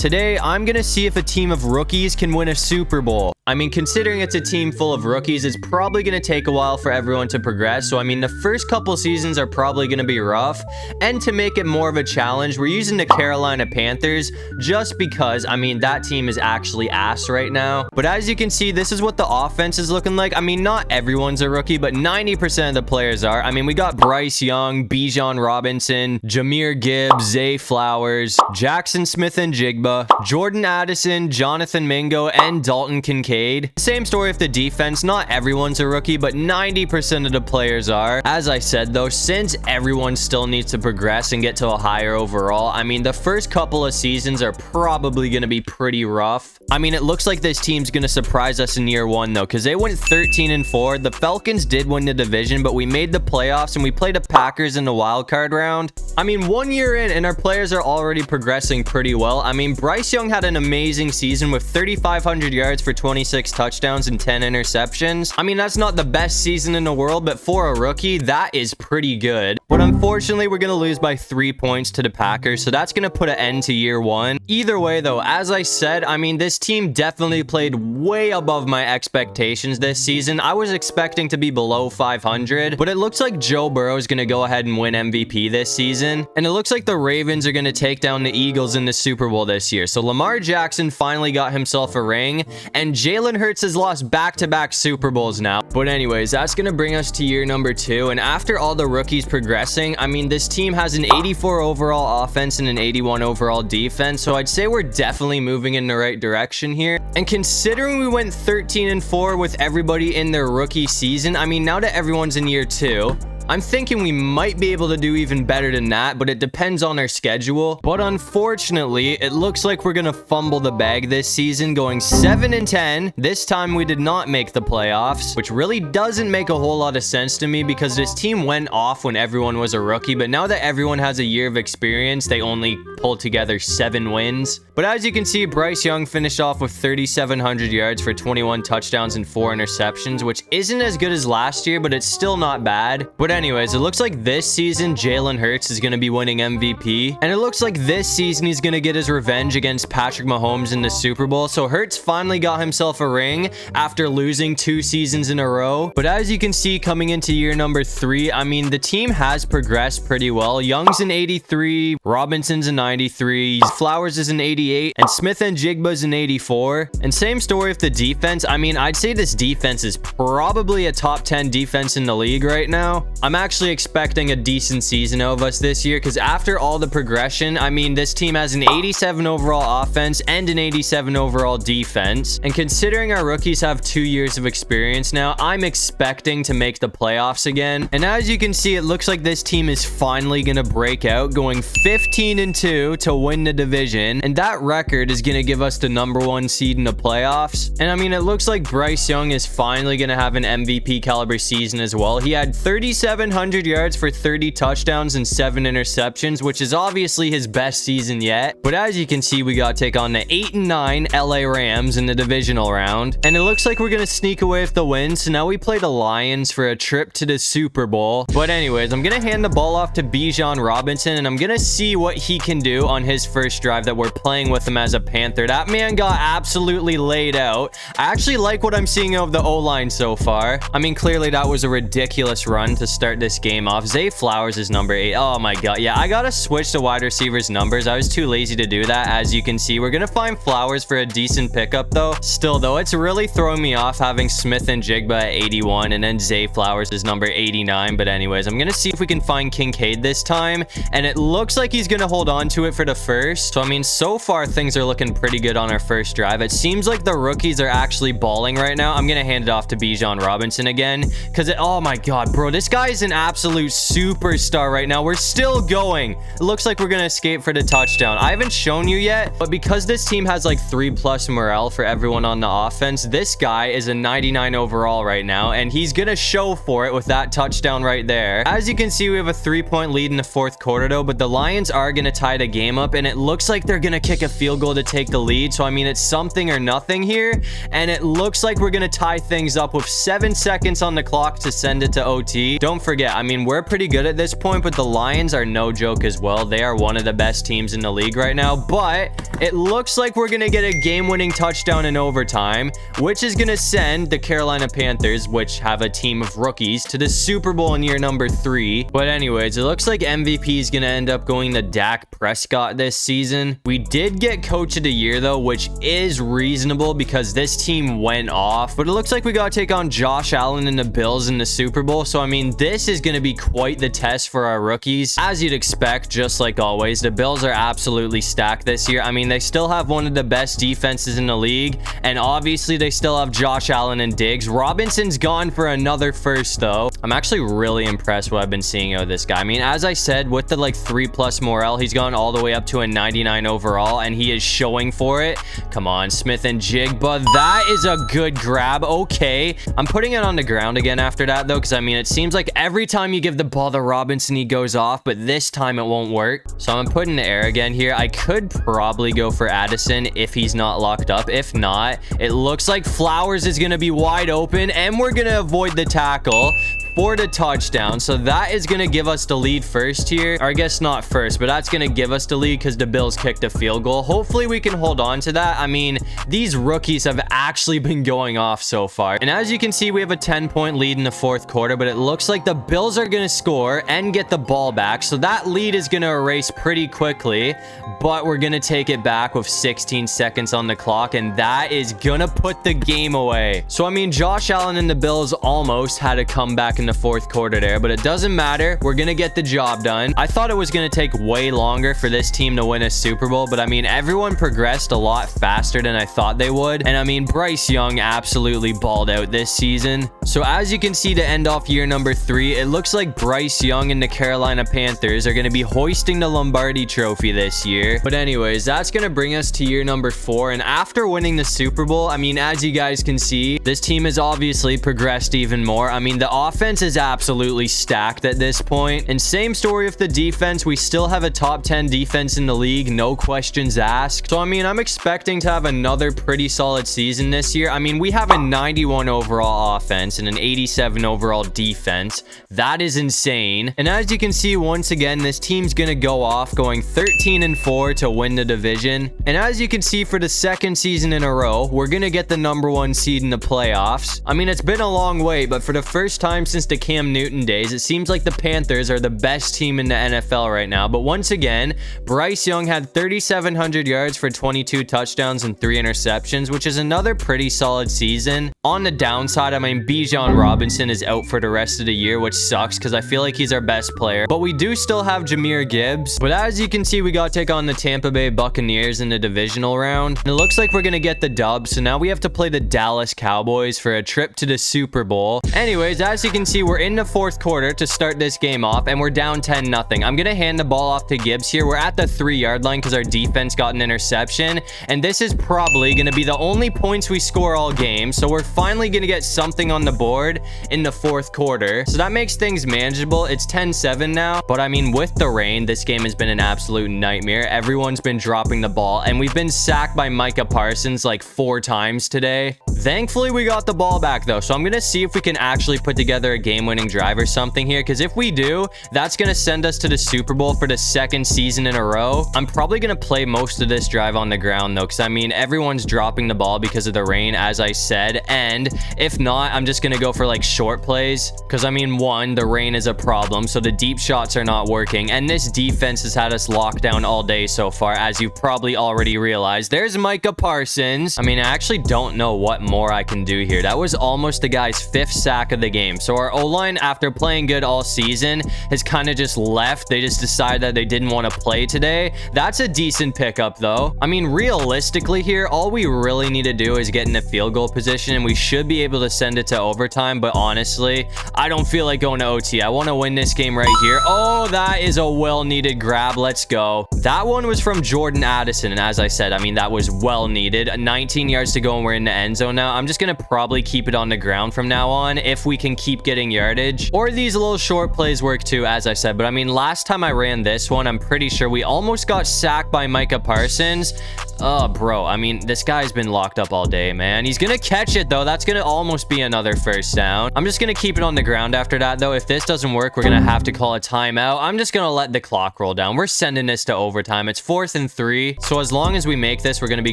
Today, I'm gonna see if a team of rookies can win a Super Bowl. I mean, considering it's a team full of rookies, it's probably gonna take a while for everyone to progress. So, I mean, the first couple seasons are probably gonna be rough. And to make it more of a challenge, we're using the Carolina Panthers just because, I mean, that team is actually ass right now. But as you can see, this is what the offense is looking like. I mean, not everyone's a rookie, but 90% of the players are. I mean, we got Bryce Young, Bijan Robinson, Jahmyr Gibbs, Zay Flowers, Jackson Smith and Jigba, Jordan Addison, Jonathan Mingo, and Dalton Kincaid. Same story with the defense. Not everyone's a rookie, but 90% of the players are. As I said, though, since everyone still needs to progress and get to a higher overall, I mean, the first couple of seasons are probably going to be pretty rough. I mean, it looks like this team's going to surprise us in year one, though, because they went 13-4. The Falcons did win the division, but we made the playoffs and we played the Packers in the wild card round. I mean, 1 year in and our players are already progressing pretty well. I mean, Bryce Young had an amazing season with 3,500 yards for 26 touchdowns and 10 interceptions. I mean, that's not the best season in the world, but for a rookie, that is pretty good. But unfortunately, we're going to lose by 3 points to the Packers, so that's going to put an end to year one. Either way, though, as I said, I mean, this team definitely played way above my expectations this season. I was expecting to be below 500, but it looks like Joe Burrow is going to go ahead and win MVP this season. And it looks like the Ravens are going to take down the Eagles in the Super Bowl this year. So Lamar Jackson finally got himself a ring, and Jalen Hurts has lost back-to-back Super Bowls now. But anyways, that's going to bring us to year number 2. And after all the rookies progressing, I mean, this team has an 84 overall offense and an 81 overall defense. So I'd say we're definitely moving in the right direction here. And considering we went 13-4 with everybody in their rookie season, I mean, now that everyone's in year 2, I'm thinking we might be able to do even better than that, but it depends on our schedule. But unfortunately, it looks like we're gonna fumble the bag this season, going 7-10. This time we did not make the playoffs, which really doesn't make a whole lot of sense to me because this team went off when everyone was a rookie, but now that everyone has a year of experience, they only pulled together 7 wins. But as you can see, Bryce Young finished off with 3,700 yards for 21 touchdowns and 4 interceptions, which isn't as good as last year, but it's still not bad. But anyways, it looks like this season Jalen Hurts is going to be winning MVP, and it looks like this season he's going to get his revenge against Patrick Mahomes in the Super Bowl. So Hurts finally got himself a ring after losing 2 seasons in a row. But as you can see, coming into year number 3, I mean, the team has progressed pretty well. Young's an 83, Robinson's an 93, Flowers is an 88, and Smith and Jigba's an 84. And same story with the defense. I mean, I'd say this defense is probably a top 10 defense in the league right now. I'm actually expecting a decent season out of us this year because after all the progression, I mean, this team has an 87 overall offense and an 87 overall defense. And considering our rookies have 2 years of experience now, I'm expecting to make the playoffs again. And as you can see, it looks like this team is finally going to break out, going 15-2 to win the division. And that record is going to give us the #1 seed in the playoffs. And I mean, it looks like Bryce Young is finally going to have an MVP caliber season as well. He had 3,700 yards for 30 touchdowns and 7 interceptions, which is obviously his best season yet. But as you can see, we got to take on the 8-9 LA Rams in the divisional round. And it looks like we're going to sneak away with the win. So now we play the Lions for a trip to the Super Bowl. But anyways, I'm going to hand the ball off to Bijan Robinson, and I'm going to see what he can do on his first drive that we're playing with him as a Panther. That man got absolutely laid out. I actually like what I'm seeing of the O-line so far. I mean, clearly that was a ridiculous run to start this game off. Zay Flowers is number 8. Oh my god. Yeah, I gotta switch to wide receivers numbers. I was too lazy to do that. As you can see, we're gonna find Flowers for a decent pickup though. Still though, it's really throwing me off having Smith and Jigba at 81 and then Zay Flowers is number 89. But anyways, I'm gonna see if we can find Kincaid this time, and it looks like he's gonna hold on to it for the first. So I mean, so far things are looking pretty good on our first drive. It seems like the rookies are actually balling right now. I'm gonna hand it off to Bijan Robinson again because oh my god, bro, this guy is an absolute superstar right now. We're still going. It looks like we're gonna escape for the touchdown. I haven't shown you yet, but because this team has like 3+ morale for everyone on the offense, this guy is a 99 overall right now, and he's gonna show for it with that touchdown right there. As you can see, we have a 3-point lead in the 4th quarter though, but the Lions are gonna tie the game up, and it looks like they're gonna kick a field goal to take the lead. So I mean, it's something or nothing here, and it looks like we're gonna tie things up with 7 seconds on the clock to send it to OT. Don't don't forget, I mean, we're pretty good at this point, but the Lions are no joke as well. They are one of the best teams in the league right now, but it looks like we're going to get a game-winning touchdown in overtime, which is going to send the Carolina Panthers, which have a team of rookies, to the Super Bowl in year number 3. But anyways, it looks like MVP is going to end up going to Dak Prescott this season. We did get Coach of the Year, though, which is reasonable because this team went off. But it looks like we got to take on Josh Allen and the Bills in the Super Bowl. So, I mean, this is going to be quite the test for our rookies. As you'd expect, just like always, the Bills are absolutely stacked this year. I mean, they still have one of the best defenses in the league. And obviously, they still have Josh Allen and Diggs. Robinson's gone for another first, though. I'm actually really impressed what I've been seeing out of this guy. I mean, as I said, with the like 3+ morale, he's gone all the way up to a 99 overall, and he is showing for it. Come on, Smith and Jigba. That is a good grab. Okay. I'm putting it on the ground again after that, though, because I mean, it seems like every time you give the ball to Robinson, he goes off, but this time it won't work. So I'm putting the air again here. I could probably go for Addison if he's not locked up. If not, it looks like Flowers is going to be wide open, and we're going to avoid the tackle for the touchdown. So that is going to give us the lead first here, or I guess not first, but that's going to give us the lead because the Bills kicked a field goal. Hopefully we can hold on to that. I mean, these rookies have actually been going off so far, and as you can see, we have a 10-point lead in the 4th quarter, but it looks like the Bills are going to score and get the ball back, so that lead is going to erase pretty quickly, but we're going to take it back with 16 seconds on the clock, and that is going to put the game away. So I mean, Josh Allen and the Bills almost had a comeback in the 4th quarter there, but it doesn't matter. We're gonna get the job done. I thought it was gonna take way longer for this team to win a Super Bowl, but I mean, everyone progressed a lot faster than I thought they would, and I mean, Bryce Young absolutely balled out this season. So as you can see, to end off year number 3, it looks like Bryce Young and the Carolina Panthers are gonna be hoisting the Lombardi Trophy this year. But anyways, that's gonna bring us to year number 4, and after winning the Super Bowl, I mean, as you guys can see, this team has obviously progressed even more. I mean, the offense is absolutely stacked at this point, and same story with the defense. We still have a top 10 defense in the league, no questions asked. So I mean, I'm expecting to have another pretty solid season this year. I mean, we have a 91 overall offense and an 87 overall defense. That is insane. And as you can see, once again, this team's gonna go off going 13-4 to win the division. And as you can see, for the 2nd season in a row, we're gonna get the #1 seed in the playoffs. I mean, it's been a long wait, but for the first time since the Cam Newton days, it seems like the Panthers are the best team in the NFL right now. But once again, Bryce Young had 3,700 yards for 22 touchdowns and 3 interceptions, which is another pretty solid season. On the downside, I mean, Bijan Robinson is out for the rest of the year, which sucks because I feel like he's our best player. But we do still have Jahmyr Gibbs. But as you can see, we got to take on the Tampa Bay Buccaneers in the divisional round. And it looks like we're going to get the dub. So now we have to play the Dallas Cowboys for a trip to the Super Bowl. Anyways, as you can see, we're in the 4th quarter to start this game off, and we're down 10-0. I'm going to hand the ball off to Gibbs here. We're at the 3-yard line because our defense got an interception, and this is probably going to be the only points we score all game. So we're finally going to get something on the board in the 4th quarter. So that makes things manageable. It's 10-7 now, but I mean, with the rain, this game has been an absolute nightmare. Everyone's been dropping the ball, and we've been sacked by Micah Parsons like 4 times today. Thankfully, we got the ball back, though, so I'm going to see if we can actually put together a game-winning drive or something here, because if we do, that's going to send us to the Super Bowl for the 2nd season in a row. I'm probably going to play most of this drive on the ground, though, because I mean, everyone's dropping the ball because of the rain, as I said, and if not, I'm just going to go for like short plays, because I mean, 1, the rain is a problem, so the deep shots are not working, and this defense has had us locked down all day so far, as you've probably already realized. There's Micah Parsons. I mean, I actually don't know what more I can do here. That was almost the guy's 5th sack of the game. So our O-line, after playing good all season, has kind of just left. They just decided that they didn't want to play today. That's a decent pickup, though. I mean, realistically here, all we really need to do is get in a field goal position, and we should be able to send it to overtime. But honestly, I don't feel like going to OT. I want to win this game right here. Oh, that is a well-needed grab. Let's go. That one was from Jordan Addison, and as I said, I mean, that was well needed. 19 yards to go, and we're in the end zone now. I'm just going to probably keep it on the ground from now on if we can keep getting yardage. Or these little short plays work too, as I said. But I mean, last time I ran this one, I'm pretty sure we almost got sacked by Micah Parsons. Oh, bro. I mean, this guy's been locked up all day, man. He's going to catch it, though. That's going to almost be another first down. I'm just going to keep it on the ground after that, though. If this doesn't work, we're going to have to call a timeout. I'm just going to let the clock roll down. We're sending this to overtime. It's 4th and 3. So as long as we make this, we're going to be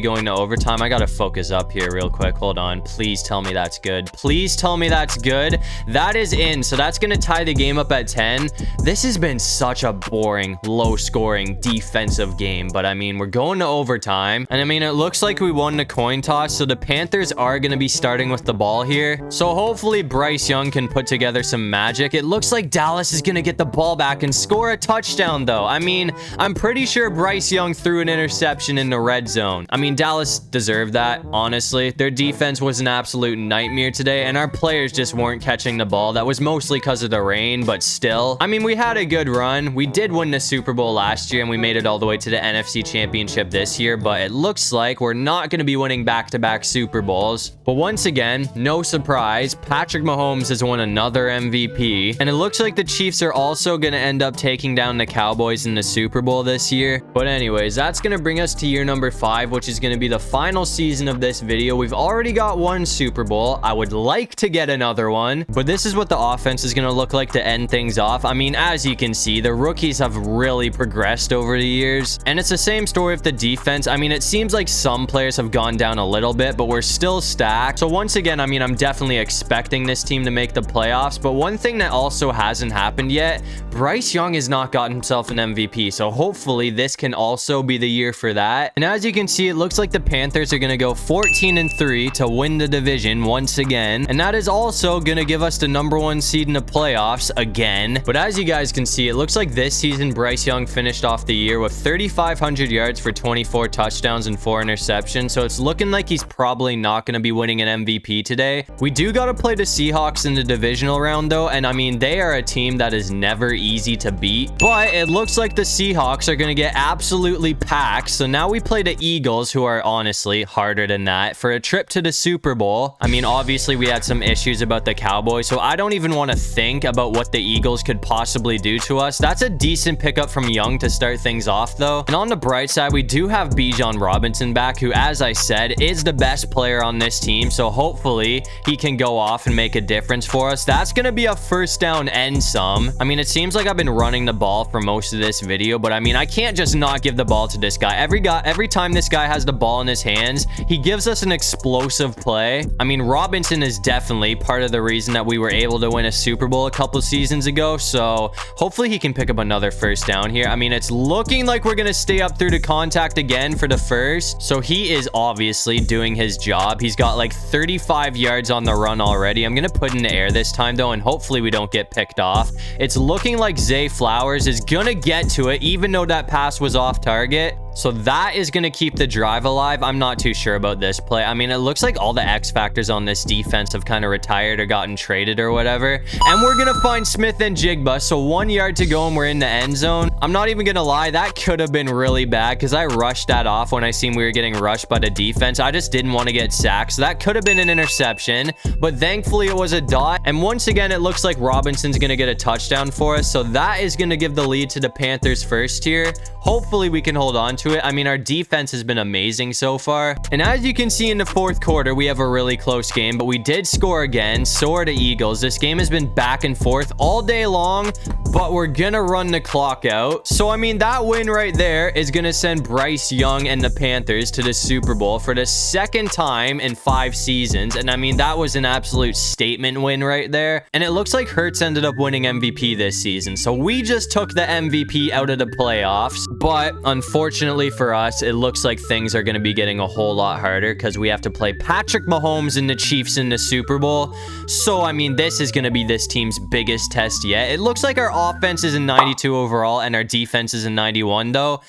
going to overtime. I got to focus up here real quick. Hold on. Please tell me that's good. Please tell me that's good. That is in. So that's going to tie the game up at 10. This has been such a boring, low-scoring defensive game. But I mean, we're going to overtime. And I mean, it looks like we won the coin toss. So the Panthers are going to be starting with the ball here. So hopefully Bryce Young can put together some magic. It looks like Dallas is going to get the ball back and score a touchdown, though. I mean, I'm pretty sure Bryce Young threw an interception in the red zone. I mean, Dallas deserved that, honestly. Their defense was an absolute nightmare today, and our players just weren't catching the ball. That was mostly because of the rain, but still. I mean, we had a good run. We did win the Super Bowl last year, and we made it all the way to the NFC Championship this year, but it looks like we're not going to be winning back-to-back Super Bowls. But once again, no surprise, Patrick Mahomes has won another MVP, and it looks like the Chiefs are also going to end up taking down the Cowboys in the Super Bowl this year. But anyways, that's going to bring us to year number 5, which is going to be the final season of this video. We've already got one Super Bowl. I would like to get another one, but this is what the offense is going to look like to end things off. I mean, as you can see, the rookies have really progressed over the years, and it's the same story with the defense. I mean, it seems like some players have gone down a little bit, but we're still stacked. So once again, I mean, I'm definitely expecting this team to make the playoffs, but one thing that also hasn't happened yet, Bryce Young has not gotten himself an MVP, so hopefully this can also be the year for that. And as you can see, it looks like the Panthers are going to go 14 and 3 to win the division once again, and that is also going to give us the #1 seed in the playoffs again. But as you guys can see, it looks like this season Bryce Young finished off the year with 3,500 yards for 24 touchdowns and 4 interceptions, so it's looking like he's probably not going to be winning an MVP today. We do got to play the Seahawks in the divisional round, though, and I mean, they are a team that is never easy to beat, but it looks like the Seahawks are going to get absolutely packed. So now we play the Eagles, who are honestly harder than that, for a trip to the Super Bowl. I mean, obviously we had some issues about the Cowboys, so I don't even want to think about what the Eagles could possibly do to us. That's a decent pickup from Young to start things off, though. And on the bright side, we do have Bijan Robinson back, who, as I said, is the best player on this team, so hopefully he can go off and make a difference for us. That's going to be a first down and some. I mean, it seems like I've been running the ball for most of this video, but I mean, I can't just not give the ball to this guy. Every time this guy has the ball in his hands, he gives us an explosive play. I mean, Robinson is definitely part of the reason that we were able to win a Super Bowl a couple seasons ago, so hopefully he can pick up another first down here. I mean, it's looking like we're going to stay up through the contact again for the first, so he is obviously doing his job. He's got like 35 yards on the run already. I'm going to put in the air this time, though, and hopefully we don't get picked off. It's looking like Zay Flowers is going to get to it, even though that pass was off target. So that is going to keep the drive alive. I'm not too sure about this play. I mean, it looks like all the X factors on this defense have kind of retired or gotten traded or whatever. And we're going to find Smith and Jigba. So 1 yard to go and we're in the end zone. I'm not even going to lie. That could have been really bad because I rushed that off when I seen we were getting rushed by the defense. I just didn't want to get sacked. So that could have been an interception, but thankfully it was a dot. And once again, it looks like Robinson's going to get a touchdown for us. So that is going to give the lead to the Panthers first here. Hopefully we can hold on to it. I mean, our defense has been amazing so far. And as you can see in the fourth quarter, we have a really close game, but we did score again. So are the Eagles. This game has been back and forth all day long, but we're gonna run the clock out. So I mean, that win right there is gonna send Bryce Young and the Panthers to the Super Bowl for the second time in 5 seasons. And I mean, that was an absolute statement win right there. And it looks like Hurts ended up winning MVP this season, so we just took the MVP out of the playoffs. But unfortunately for us, it looks like things are going to be getting a whole lot harder because we have to play Patrick Mahomes and the Chiefs in the Super Bowl. So I mean, this is going to be this team's biggest test yet. It looks like our offense is in 92 overall and our defense is in 91, though.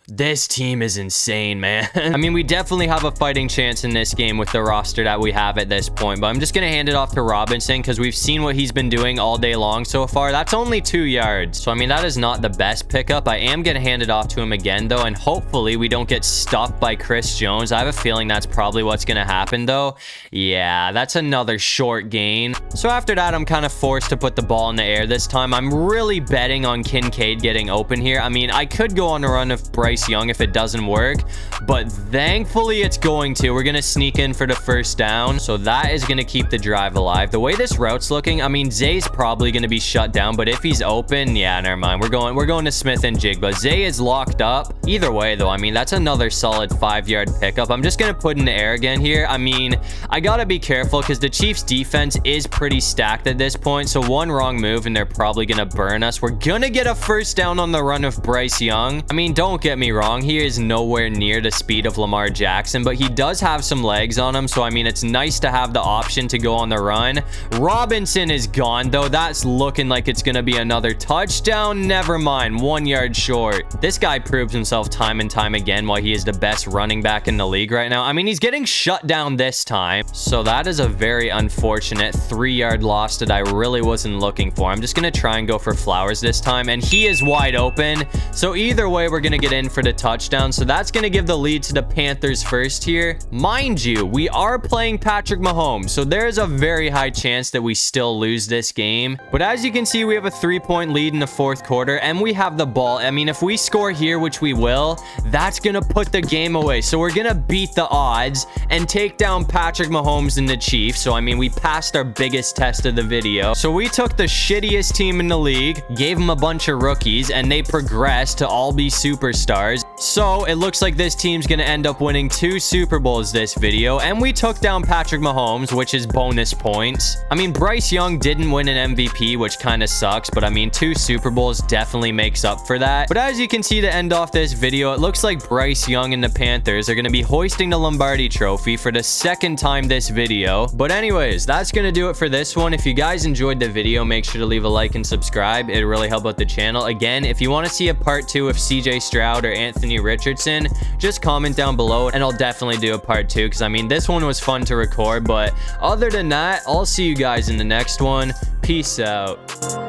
This team is insane, man. I mean, we definitely have a fighting chance in this game with the roster that we have at this point, but I'm just going to hand it off to Robinson because we've seen what he's been doing all day long so far. That's only 2 yards. So, I mean, that is not the best pickup. I am going to hand it off to him again, though, and hopefully we don't get stuffed by Chris Jones. I have a feeling that's probably what's going to happen, though. Yeah, that's another short gain. So after that, I'm kind of forced to put the ball in the air this time. I'm really betting on Kincaid getting open here. I mean, I could go on a run of Bryce Young if it doesn't work, but thankfully it's going to. We're going to sneak in for the first down, so that is going to keep the drive alive. The way this route's looking, I mean, Zay's probably going to be shut down, but if he's open, yeah, never mind. We're going to Smith and Jigba. Zay is locked up. Either way, though, I mean, that's another solid 5-yard pickup. I'm just going to put in the air again here. I mean, I got to be careful because the Chiefs defense is pretty stacked at this point, so one wrong move and they're probably going to burn us. We're going to get a first down on the run of Bryce Young. I mean, don't get me wrong. He is nowhere near the speed of Lamar Jackson, but he does have some legs on him, so I mean, it's nice to have the option to go on the run. Robinson is gone, though. That's looking like it's going to be another touchdown. Never mind, 1 yard short. This guy proves himself time and time again why he is the best running back in the league right now. I mean, he's getting shut down this time, so that is a very unfortunate 3-yard loss that I really wasn't looking for. I'm just going to try and go for Flowers this time, and he is wide open, so either way, we're going to get in for the touchdown. So that's going to give the lead to the Panthers first here. Mind you, we are playing Patrick Mahomes, so there's a very high chance that we still lose this game. But as you can see, we have a 3-point lead in the 4th quarter, and we have the ball. I mean, if we score here, which we will, that's going to put the game away. So we're going to beat the odds and take down Patrick Mahomes and the Chiefs. So, I mean, we passed our biggest test of the video. So we took the shittiest team in the league, gave them a bunch of rookies, and they progressed to all be superstars. So it looks like this team's going to end up winning 2 Super Bowls this video, and we took down Patrick Mahomes, which is bonus points. I mean, Bryce Young didn't win an MVP, which kind of sucks, but I mean, 2 Super Bowls definitely makes up for that. But as you can see, to end off this video, it looks like Bryce Young and the Panthers are going to be hoisting the Lombardi Trophy for the 2nd time this video. But anyways, that's going to do it for this one. If you guys enjoyed the video, make sure to leave a like and subscribe. It'd really help out the channel. Again, if you want to see a part 2 of CJ Stroud or Anthony Richardson, just comment down below and I'll definitely do a part 2 because I mean, this one was fun to record. But other than that, I'll see you guys in the next one. Peace out.